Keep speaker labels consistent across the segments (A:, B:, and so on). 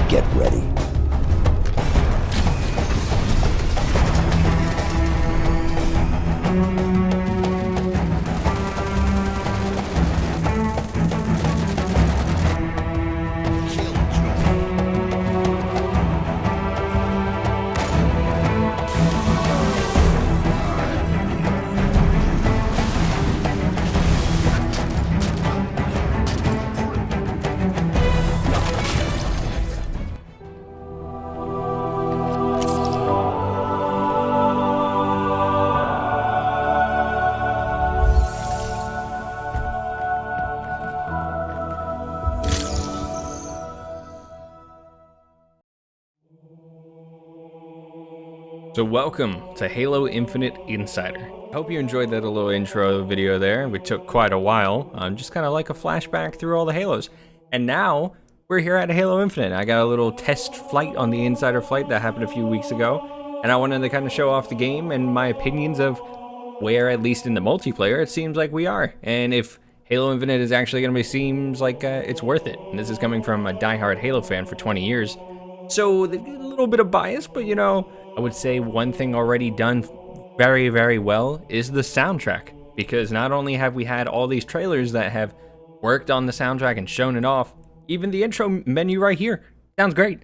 A: Get ready.
B: So welcome to Halo Infinite Insider. I hope you enjoyed that little intro video there. We took quite a while, just kind of like a flashback through all the Halos. And now we're here at Halo Infinite. I got a little test flight on the Insider flight that happened a few weeks ago, and I wanted to kind of show off the game and my opinions of where, at least in the multiplayer, it seems like we are. And if Halo Infinite is actually going to be, seems like it's worth it. And this is coming from a diehard Halo fan for 20 years. So a little bit of bias, but you know, I would say one thing already done very, very well is the soundtrack. Because not only have we had all these trailers that have worked on the soundtrack and shown it off, even the intro menu right here sounds great.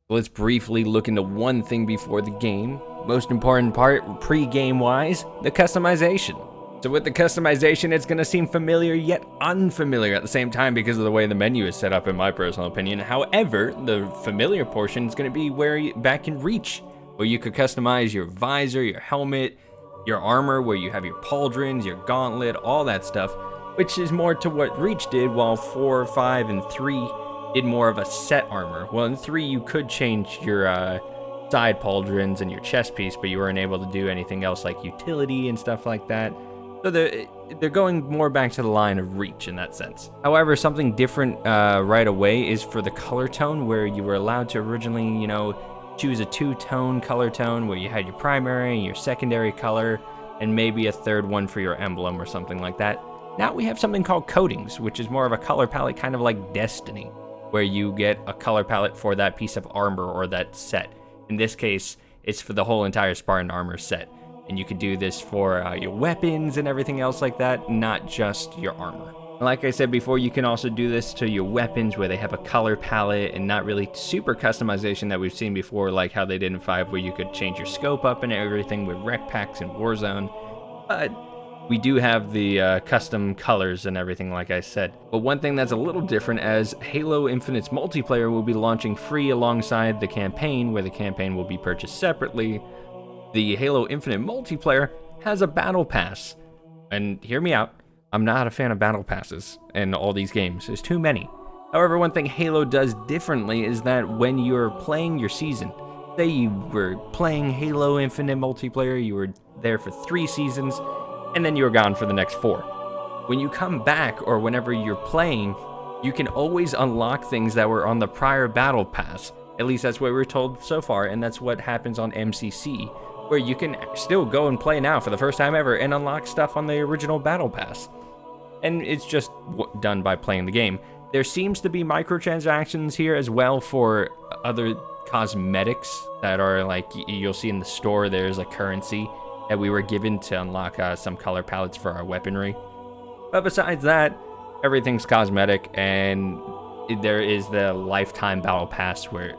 B: Let's briefly look into one thing before the game. Most important part, pre-game wise, the customization. So with the customization, it's going to seem familiar yet unfamiliar at the same time because of the way the menu is set up, in my personal opinion. However, the familiar portion is going to be back in Reach, where you could customize your visor, your helmet, your armor, where you have your pauldrons, your gauntlet, all that stuff, which is more to what Reach did, while 4, 5, and 3 did more of a set armor. Well, in 3, you could change your side pauldrons and your chest piece, but you weren't able to do anything else like utility and stuff like that. So they're going more back to the line of Reach in that sense. However, something different right away is for the color tone, where you were allowed to originally, choose a two-tone color tone where you had your primary and your secondary color and maybe a third one for your emblem or something like that. Now we have something called coatings, which is more of a color palette, kind of like Destiny, where you get a color palette for that piece of armor or that set. In this case, it's for the whole entire Spartan armor set. And you could do this for your weapons and everything else like that, not just your armor. Like I said before, you can also do this to your weapons where they have a color palette and not really super customization that we've seen before, like how they did in 5, where you could change your scope up and everything with rec packs and Warzone. But we do have the custom colors and everything, like I said. But one thing that's a little different, as Halo Infinite's multiplayer will be launching free alongside the campaign, where the campaign will be purchased separately. The Halo Infinite multiplayer has a battle pass. And hear me out, I'm not a fan of battle passes in all these games. There's too many. However, one thing Halo does differently is that when you're playing your season, say you were playing Halo Infinite multiplayer, you were there for 3 seasons, and then you were gone for the next 4. When you come back, or whenever you're playing, you can always unlock things that were on the prior battle pass. At least that's what we're told so far, and that's what happens on MCC, where you can still go and play now for the first time ever and unlock stuff on the original battle pass. And it's just done by playing the game. There seems to be microtransactions here as well for other cosmetics that are like, you'll see in the store, there's a currency that we were given to unlock some color palettes for our weaponry. But besides that, everything's cosmetic, and there is the lifetime battle pass where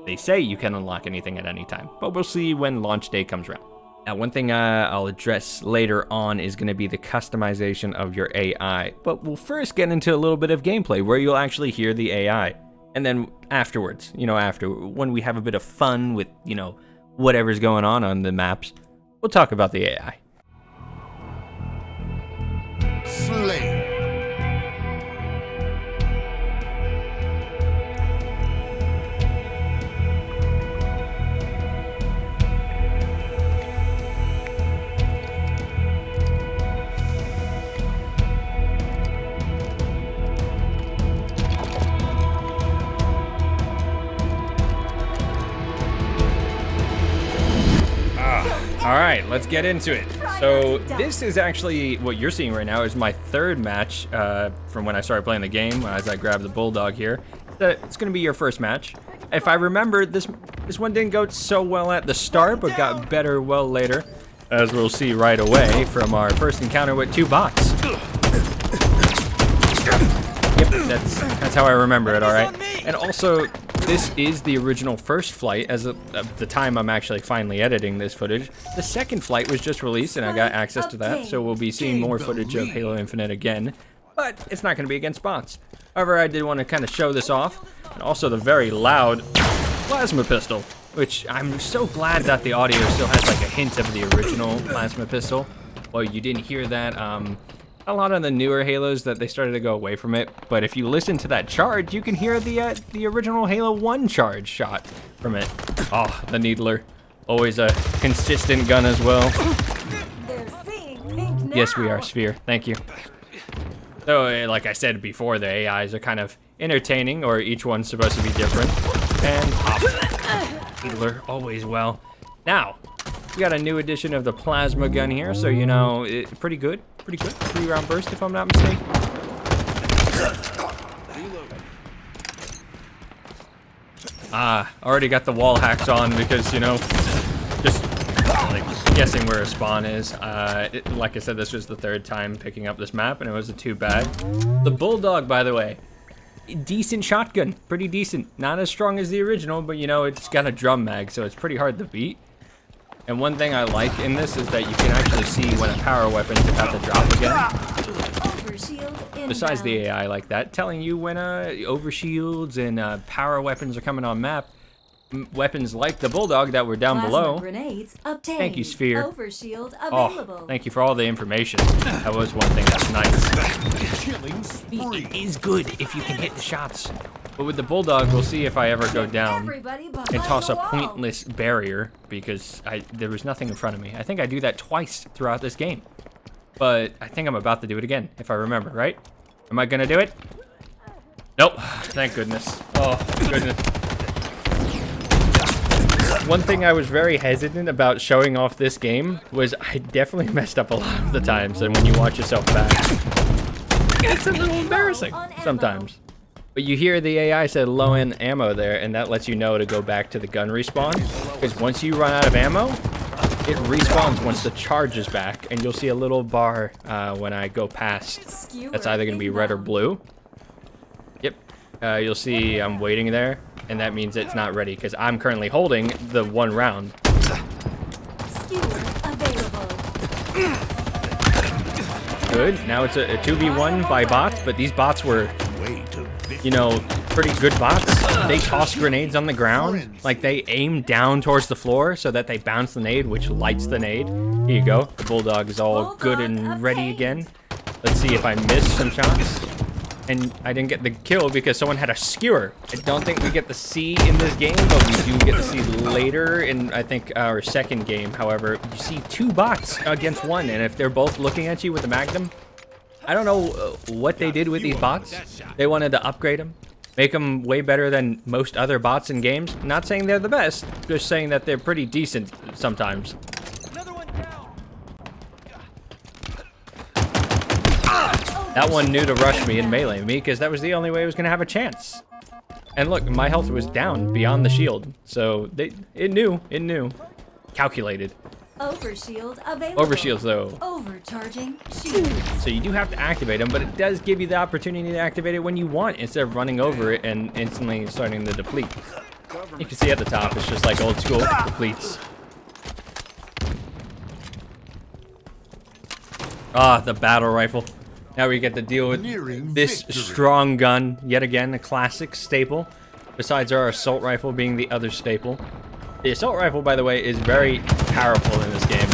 B: they say you can unlock anything at any time, but we'll see when launch day comes around. Now, one thing I'll address later on is going to be the customization of your AI, but we'll first get into a little bit of gameplay where you'll actually hear the AI. And then afterwards, when we have a bit of fun with, whatever's going on the maps, we'll talk about the AI.
A: Slay.
B: All right, let's get into it. So this is actually, what you're seeing right now is my third match from when I started playing the game, as I grabbed the Bulldog here. It's gonna be your first match. If I remember, this one didn't go so well at the start, but got better well later, as we'll see right away from our first encounter with 2 bots. Yep, that's how I remember it, all right? And also, this is the original first flight as of the time I'm actually finally editing this footage. The second flight was just released and I got access to that, so we'll be seeing more footage of Halo Infinite again, but it's not going to be against bots. However, I did want to kind of show this off, and also the very loud plasma pistol, which I'm so glad that the audio still has like a hint of the original plasma pistol. Well, you didn't hear that. A lot of the newer Halos that they started to go away from it, but if you listen to that charge, you can hear the original Halo 1 charge shot from it. Oh, the Needler. Always a consistent gun as well. Yes, we are, Sphere. Thank you. So, like I said before, the AIs are kind of entertaining, or each one's supposed to be different. And pop. Needler, always well. Now, we got a new edition of the plasma gun here, so you know, pretty good. Pretty good. 3-round burst, if I'm not mistaken. Already got the wall hacks on because, you know, just like guessing where a spawn is. Like I said, this was the 3rd time picking up this map, and it wasn't too bad. The Bulldog, by the way, decent shotgun. Pretty decent. Not as strong as the original, but, you know, it's got a drum mag, so it's pretty hard to beat. And one thing I like in this is that you can actually see when a power weapon's about to drop again. Besides the AI like that, telling you when overshields and power weapons are coming on map. Weapons like the Bulldog that were down below. Thank you, Sphere. Oh, thank you for all the information. That was one thing that's nice. It is good if you can hit the shots. But with the Bulldog, we'll see if I ever go down and toss a pointless barrier because there was nothing in front of me. I think I do that twice throughout this game. But I think I'm about to do it again, if I remember, right? Am I gonna do it? Nope. Thank goodness. Oh, goodness. One thing I was very hesitant about showing off this game was I definitely messed up a lot of the times, and when you watch yourself back, it's a little embarrassing sometimes. But you hear the AI said low end ammo there, and that lets you know to go back to the gun respawn, because once you run out of ammo, it respawns once the charge is back, and you'll see a little bar when I go past. That's either going to be red or blue. Yep. You'll see I'm waiting there, and that means it's not ready, because I'm currently holding the 1 round. Good. Now it's a 2v1 by bots, but these bots were, you know, pretty good bots. They toss grenades on the ground. Like, they aim down towards the floor so that they bounce the nade, which lights the nade. Here you go. The Bulldog is all good and ready again. Let's see if I miss some shots. And I didn't get the kill because someone had a skewer. I don't think we get the C in this game, but we do get the C later in, I think, our second game. However, you see 2 bots against 1, and if they're both looking at you with the Magnum, I don't know what they did with these bots. They wanted to upgrade them, make them way better than most other bots in games. Not saying they're the best, just saying that they're pretty decent sometimes. That one knew to rush me and melee me because that was the only way I was going to have a chance. And look, my health was down beyond the shield, so it knew. Calculated.
C: Overshield available.
B: Overshields though.
C: Overcharging shields.
B: So you do have to activate them, but it does give you the opportunity to activate it when you want instead of running over it and instantly starting to deplete. You can see at the top, it's just like old school depletes. Ah, the battle rifle. Now we get to deal with this strong gun, yet again, a classic staple, besides our assault rifle being the other staple. The assault rifle, by the way, is very powerful in this game.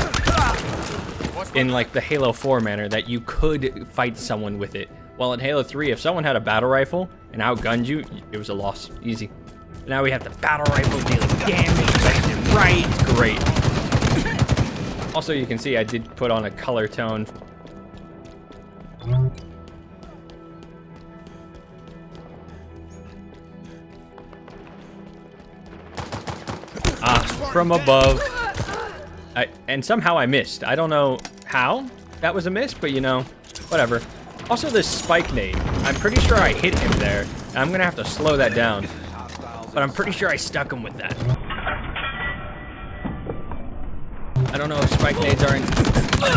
B: In like the Halo 4 manner that you could fight someone with it. While in Halo 3, if someone had a battle rifle and outgunned you, it was a loss. Easy. But now we have the battle rifle dealing damage left and right. It's great. Also, you can see I did put on a color tone. From above. And somehow I missed. I don't know how that was a miss, but you know, whatever. Also, this spike nade. I'm pretty sure I hit him there. I'm gonna have to slow that down. But I'm pretty sure I stuck him with that. I don't know if spike nades are in...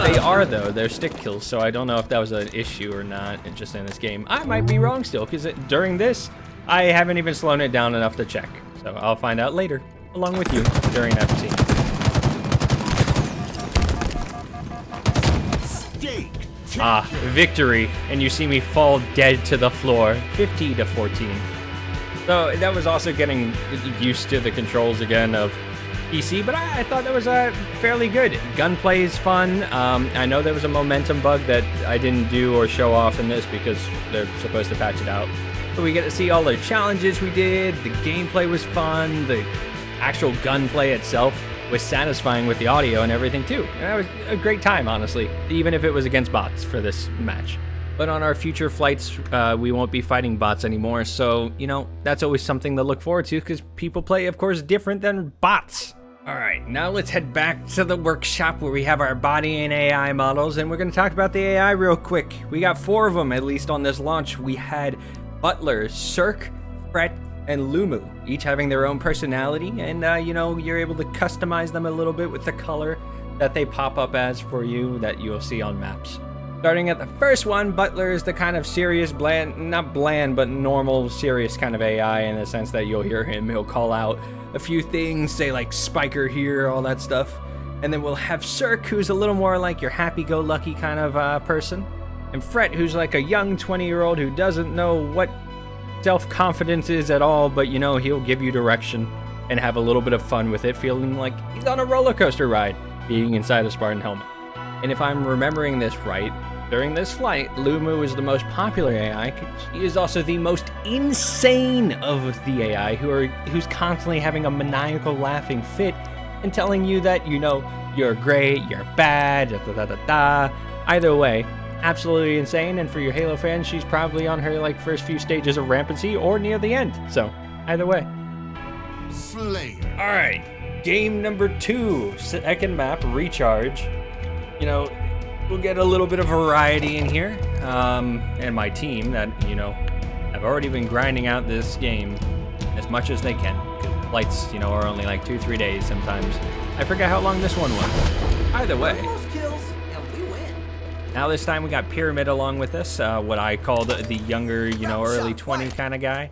B: They are, though. They're stick kills, so I don't know if that was an issue or not just in this game. I might be wrong still, because during this, I haven't even slowed it down enough to check. So I'll find out later, along with you, during that scene. Victory, and you see me fall dead to the floor, 50 to 14. So that was also getting used to the controls again of PC, but I thought that was fairly good. Gunplay is fun. I know there was a momentum bug that I didn't do or show off in this because they're supposed to patch it out. But we get to see all the challenges we did. The gameplay was fun. The actual gunplay itself was satisfying with the audio and everything too. And that was a great time, honestly, even if it was against bots for this match. But on our future flights, we won't be fighting bots anymore, so, you know, that's always something to look forward to, because people play, of course, different than bots. Alright, now let's head back to the workshop where we have our body and AI models, and we're going to talk about the AI real quick. We got 4 of them, at least on this launch. We had Butler, Cirque, Fret, and Lumu, each having their own personality, and you know, you're able to customize them a little bit with the color that they pop up as for you that you'll see on maps. Starting at the first one, Butler is the kind of serious, not bland, but normal, serious kind of AI in the sense that you'll hear him, he'll call out a few things, say like Spiker here, all that stuff. And then we'll have Cirque, who's a little more like your happy-go-lucky kind of person. And Fret, who's like a young 20-year-old who doesn't know what self-confidence is at all, but you know, he'll give you direction and have a little bit of fun with it, feeling like he's on a roller coaster ride, being inside a Spartan helmet. And if I'm remembering this right, during this flight, Lumu is the most popular AI. She is also the most insane of the AI, who's constantly having a maniacal laughing fit and telling you that, you know, you're great, you're bad, da-da-da-da-da. Either way, absolutely insane, and for your Halo fans, she's probably on her like first few stages of rampancy or near the end. So, either way.
A: Slayer.
B: Alright, game number 2, second map, Recharge. You know, we'll get a little bit of variety in here, and my team that, you know, have already been grinding out this game as much as they can. Flights, you know, are only like 2-3 days sometimes. I forget how long this one was. Either way. Now this time we got Pyramid along with us, what I called the younger, you know, early 20 kind of guy.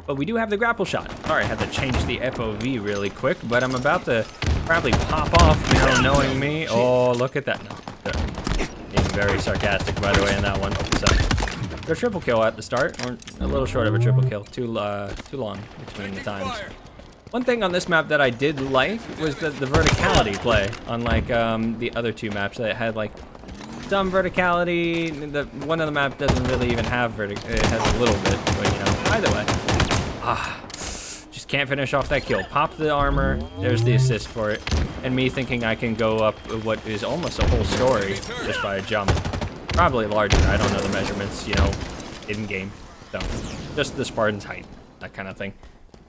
B: But we do have the grapple shot. Sorry, I had to change the FOV really quick, but I'm about to probably pop off, you know, knowing me. Oh, look at that. No, being very sarcastic, by the way, in that one. So, the triple kill at the start, or a little short of a triple kill. Too long between the times. One thing on this map that I did like was the verticality play, unlike the other 2 maps that had like some verticality. One of the maps doesn't really even have it has a little bit, but you know, either way. Just can't finish off that kill. Pop the armor, there's the assist for it, and me thinking I can go up what is almost a whole story just by a jump. Probably larger, I don't know the measurements, you know, in game. So, just the Spartan's height, that kind of thing.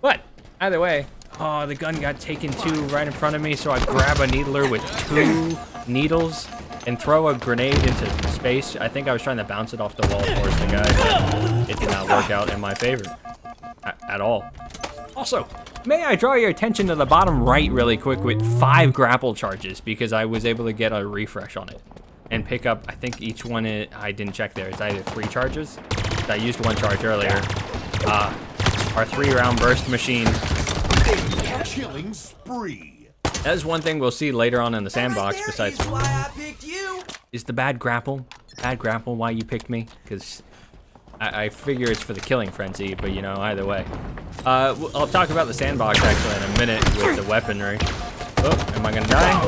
B: But, either way, oh, the gun got taken too right in front of me, so I grab a needler with 2 needles and throw a grenade into space. I think I was trying to bounce it off the wall towards the guy, but it did not work out in my favor at all. Also, may I draw your attention to the bottom right really quick with 5 grapple charges, because I was able to get a refresh on it and pick up, I think each one, I didn't check there, it's either 3 charges. I used 1 charge earlier. Our 3-round burst machine.
A: Killing spree.
B: That is one thing we'll see later on in the sandbox, besides is the bad grapple. Bad grapple why you picked me? Because I figure it's for the killing frenzy, but you know, either way. I'll talk about the sandbox actually in a minute with the weaponry. Oh, am I gonna die?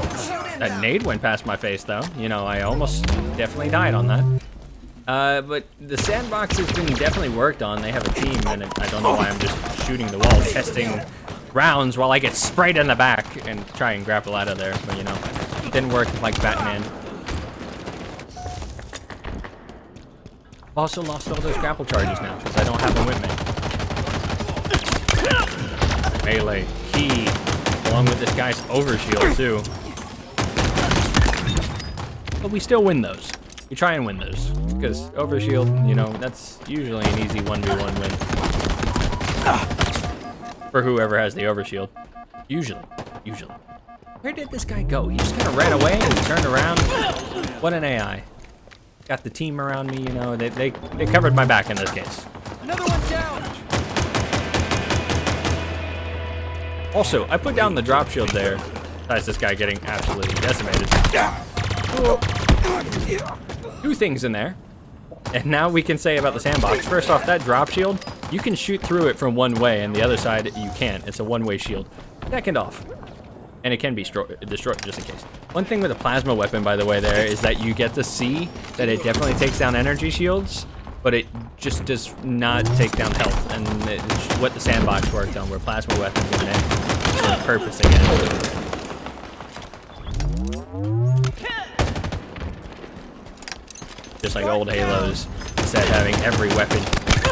B: That nade went past my face though. You know, I almost definitely died on that. But the sandbox has been definitely worked on. They have a team, and I don't know why I'm just shooting the wall, testing rounds while I get sprayed in the back and try and grapple out of there. But you know, it didn't work like Batman. Also lost all those grapple charges now because I don't have them with me. Melee, key, along with this guy's overshield too. But we still win those. We try and win those because overshield, you know, that's usually an easy 1v1 win for whoever has the overshield. Usually. Where did this guy go? He just kind of ran away and turned around. What an AI. Got the team around me, you know. They covered my back in this case.
D: Another one down.
B: Also, I put down the drop shield there. Besides this guy getting absolutely decimated. Two things in there. And now we can say about the sandbox. First off, that drop shield, you can shoot through it from one way, and the other side you can't. It's a one-way shield. Second off, and it can be destroyed just in case. One thing with a plasma weapon, by the way, there is that you get to see that it definitely takes down energy shields, but it just does not take down health. And it's what the sandbox worked on, where plasma weapons are meant for purpose again. Just like old Halos, instead of having every weapon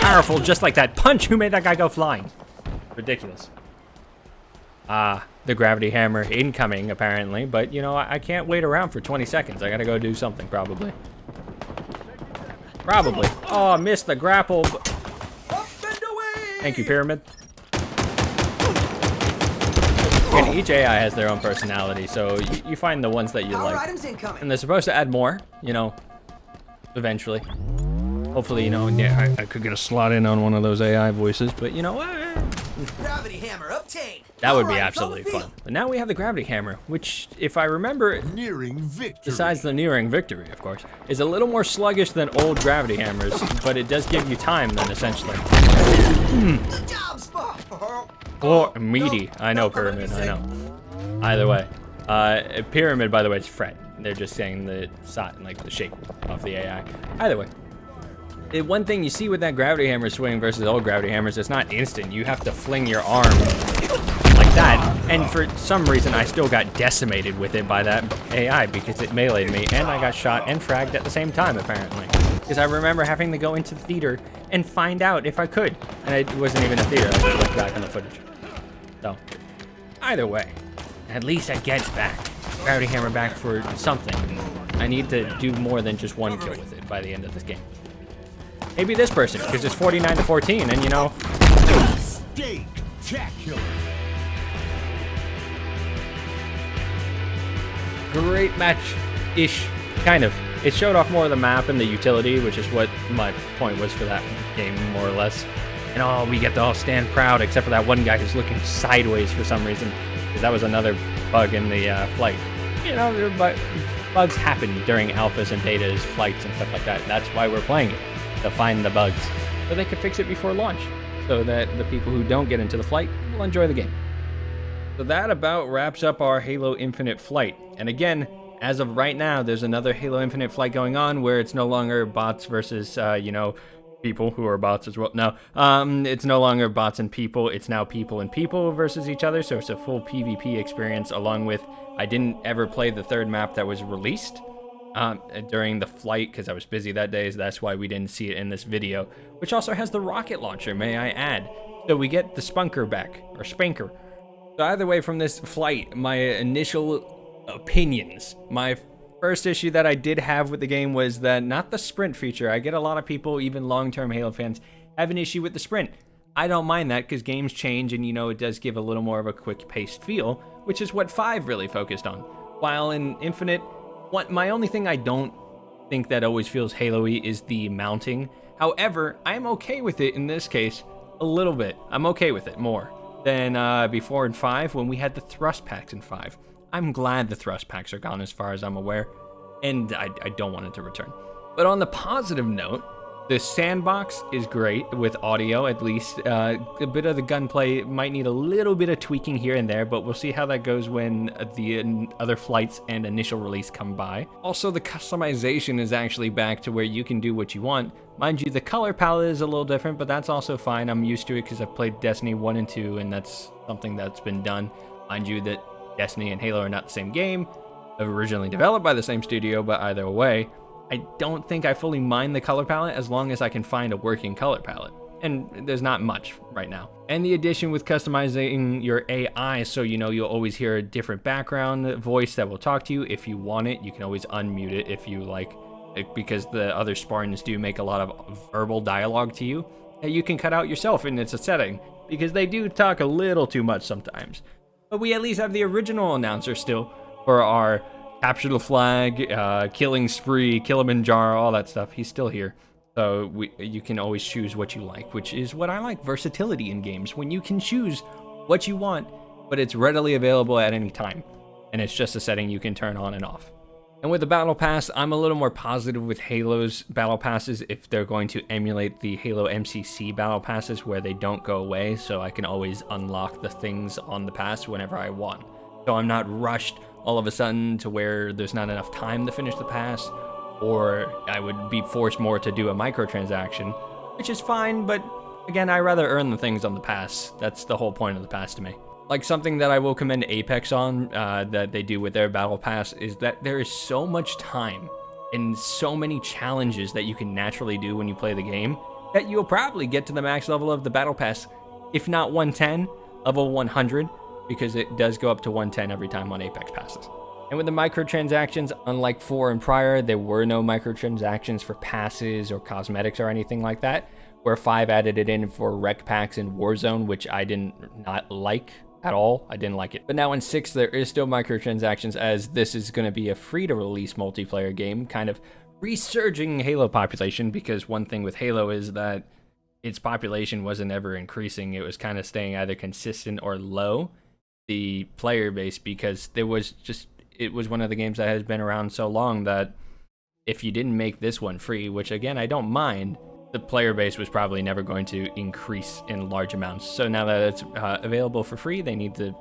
B: powerful, just like that punch. Who made that guy go flying? Ridiculous. The gravity hammer incoming, apparently, but, you know, I can't wait around for 20 seconds. I gotta go do something, probably. Oh, I missed the grapple. Thank you, Pyramid. And each AI has their own personality, so you find the ones that you like. And they're supposed to add more, you know, eventually. Hopefully, you know, yeah, I could get a slot in on one of those AI voices, but, you know,
D: Gravity hammer obtained.
B: that would be absolutely fun. But now we have the gravity hammer, which, if I remember,
A: Nearing victory.
B: besides the nearing victory, of course, is a little more sluggish than old gravity hammers, but it does give you time then, essentially.
D: The job spot.
B: Or meaty. I know, Pyramid, I know. Either way. Pyramid, by the way, is fret. They're just saying the like the shape of the AI. Either way. One thing you see with that gravity hammer swing versus old gravity hammers, it's not instant. You have to fling your arm like that. And for some reason, I still got decimated with it by that AI because it meleeed me, and I got shot and fragged at the same time, apparently. Because I remember having to go into the theater and find out if I could. And it wasn't even a theater. I just looked back on the footage. So, either way, at least I get back. Gravity hammer back for something. I need to do more than just one kill with it by the end of this game. Maybe this person, because it's 49-14, and you know.
A: Spectacular.
B: Great match-ish, kind of. It showed off more of the map and the utility, which is what my point was for that game, more or less. And oh, we get to all stand proud, except for that one guy who's looking sideways for some reason, because that was another bug in the flight. You know, but bugs happen during alphas and betas, flights, and stuff like that. That's why we're playing it. To find the bugs, so they could fix it before launch, so that the people who don't get into the flight will enjoy the game. So that about wraps up our Halo Infinite flight. And again, as of right now, there's another Halo Infinite flight going on where it's no longer bots versus, you know, people who are bots as well. No, it's no longer bots and people. It's now people and people versus each other. So it's a full PvP experience, along with, I didn't ever play the third map that was released during the flight because I was busy that day, so that's why we didn't see it in this video, which also has the rocket launcher, may I add. So we get the spunker back, or spanker. So either way, from this flight, my initial opinions, my first issue that I did have with the game was that not the sprint feature. I get a lot of people, even long-term Halo fans, have an issue with the sprint. I don't mind that because games change, and you know, it does give a little more of a quick-paced feel, which is what 5 really focused on. While in Infinite, my only thing I don't think that always feels Halo-y is the mounting. However, I'm okay with it in this case a little bit. I'm okay with it more than before in 5 when we had the thrust packs in 5. I'm glad the thrust packs are gone as far as I'm aware, and I don't want it to return. But on the positive note, The sandbox is great with audio, at least. A bit of the gunplay might need a little bit of tweaking here and there, but we'll see how that goes when the other flights and initial release come by. Also, the customization is actually back to where you can do what you want. Mind you, the color palette is a little different, but that's also fine. I'm used to it because I've played Destiny 1 and 2, and that's something that's been done. Mind you that Destiny and Halo are not the same game, originally developed by the same studio, but either way, I don't think I fully mind the color palette as long as I can find a working color palette. And there's not much right now. And the addition with customizing your AI, so you know you'll always hear a different background voice that will talk to you. If you want it, you can always unmute it if you like, because the other Spartans do make a lot of verbal dialogue to you that you can cut out yourself in its a setting, because they do talk a little too much sometimes. But we at least have the original announcer still for our capture the flag, killing spree, Kilimanjaro, all that stuff. He's still here. So you can always choose what you like, which is what I like, versatility in games. When you can choose what you want, but it's readily available at any time. And it's just a setting you can turn on and off. And with the Battle Pass, I'm a little more positive with Halo's Battle Passes if they're going to emulate the Halo MCC Battle Passes where they don't go away, so I can always unlock the things on the pass whenever I want. So I'm not rushed all of a sudden to where there's not enough time to finish the pass, or I would be forced more to do a microtransaction, which is fine, but again, I rather earn the things on the pass. That's the whole point of the pass to me. Like, something that I will commend Apex on, that they do with their Battle Pass, is that there is so much time and so many challenges that you can naturally do when you play the game that you'll probably get to the max level of the Battle Pass, if not 110, level 100, because it does go up to 110 every time on Apex passes. And with the microtransactions, unlike 4 and prior, there were no microtransactions for passes or cosmetics or anything like that, where 5 added it in for rec packs in Warzone, which I did not like at all. I didn't like it. But now in 6, there is still microtransactions, as this is going to be a free-to-release multiplayer game, kind of resurging Halo population, because one thing with Halo is that its population wasn't ever increasing. It was kind of staying either consistent or low, the player base, because it was one of the games that has been around so long that if you didn't make this one free, which again, I don't mind, the player base was probably never going to increase in large amounts. So now that it's available for free, they need to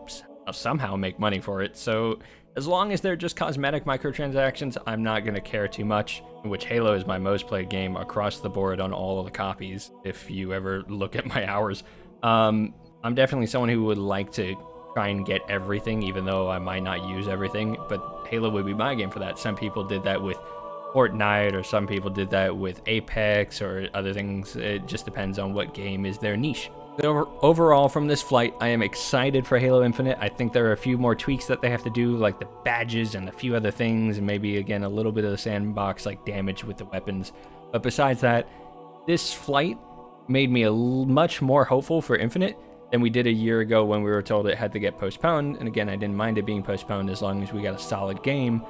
B: somehow make money for it. So as long as they're just cosmetic microtransactions, I'm not going to care too much, which Halo is my most played game across the board on all of the copies, if you ever look at my hours. I'm definitely someone who would like to try and get everything, even though I might not use everything, but Halo would be my game for that. Some people did that with Fortnite, or some people did that with Apex or other things. It just depends on what game is their niche. So overall, from this flight, I am excited for Halo Infinite. I think there are a few more tweaks that they have to do, like the badges and a few other things, and maybe, again, a little bit of the sandbox, like damage with the weapons. But besides that, this flight made me much more hopeful for Infinite than we did a year ago when we were told it had to get postponed. And again, I didn't mind it being postponed as long as we got a solid game,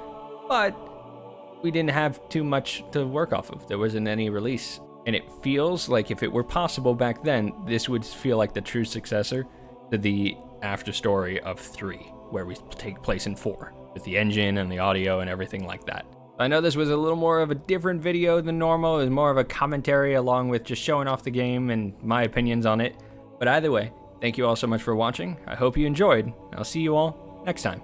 B: but we didn't have too much to work off of. There wasn't any release. And it feels like if it were possible back then, this would feel like the true successor to the after story of 3, where we take place in 4, with the engine and the audio and everything like that. I know this was a little more of a different video than normal. It was more of a commentary along with just showing off the game and my opinions on it. But either way, thank you all so much for watching. I hope you enjoyed. I'll see you all next time.